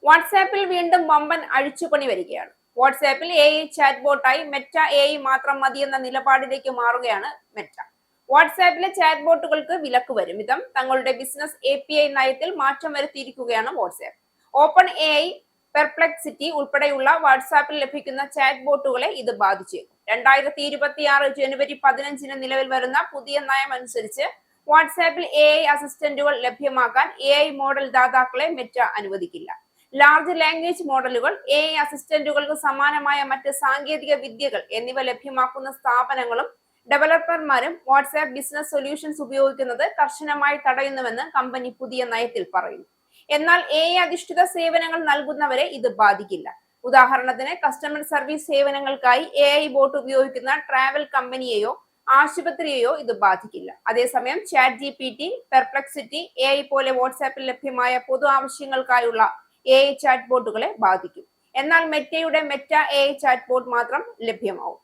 വാട്സാപ്പിൽ വീണ്ടും വമ്പൻ അഴിച്ചുപണി വരികയാണ്. വാട്സാപ്പിൽ AI ചാറ്റ് ബോട്ടായി മെറ്റ AI മാത്രം മതിയെന്ന നിലപാടിലേക്ക് മാറുകയാണ് മെറ്റ. വാട്സാപ്പിലെ ചാറ്റ് ബോട്ടുകൾക്ക് വിലക്ക് വരും വിധം തങ്ങളുടെ ബിസിനസ് API നയത്തിൽ മാറ്റം വരുത്തിയിരിക്കുകയാണ് വാട്സാപ്പ്. ഓപ്പൺ AI, പെർപ്ലെക്സിറ്റി ഉൾപ്പെടെയുള്ള വാട്സാപ്പിൽ ലഭിക്കുന്ന ചാറ്റ് ബോട്ടുകളെ ഇത് ബാധിച്ചേക്കും. 2026 ജനുവരി 15 നിലവിൽ വരുന്ന പുതിയ നയം അനുസരിച്ച് വാട്സാപ്പിൽ AI അസിസ്റ്റന്റുകൾ ലഭ്യമാക്കാൻ AI മോഡൽ ദാതാക്കളെ മെറ്റ അനുവദിക്കില്ല. ലാർജ് ലാംഗ്വേജ് മോഡലുകൾ, AI അസിസ്റ്റന്റുകൾക്ക് സമാനമായ മറ്റ് സാങ്കേതിക വിദ്യകൾ എന്നിവ ലഭ്യമാക്കുന്ന സ്ഥാപനങ്ങളും ഡെവലപ്പർമാരും വാട്സാപ്പ് ബിസിനസ് സൊല്യൂഷൻസ് ഉപയോഗിക്കുന്നത് കർശനമായി തടയുന്നുവെന്ന് കമ്പനി പുതിയ നയത്തിൽ പറയുന്നു. എന്നാൽ AI അധിഷ്ഠിത സേവനങ്ങൾ നൽകുന്നവരെ ഇത് ബാധിക്കില്ല. ഉദാഹരണത്തിന് കസ്റ്റമർ സർവീസ് സേവനങ്ങൾക്കായി AI ബോട്ട് ഉപയോഗിക്കുന്ന ട്രാവൽ കമ്പനിയെയോ ആശുപത്രിയെയോ ഇത് ബാധിക്കില്ല. അതേസമയം ചാറ്റ് GPT, പെർപ്ലെക്സിറ്റി, AI പോലെ വാട്സാപ്പിൽ ലഭ്യമായ പൊതു ആവശ്യങ്ങൾക്കായുള്ള AI ചാറ്റ് ബോട്ടുകളെ ബാധിക്കും. എന്നാൽ മെറ്റയുടെ മെറ്റ AI ചാറ്റ് ബോട്ട് മാത്രം ലഭ്യമാവും.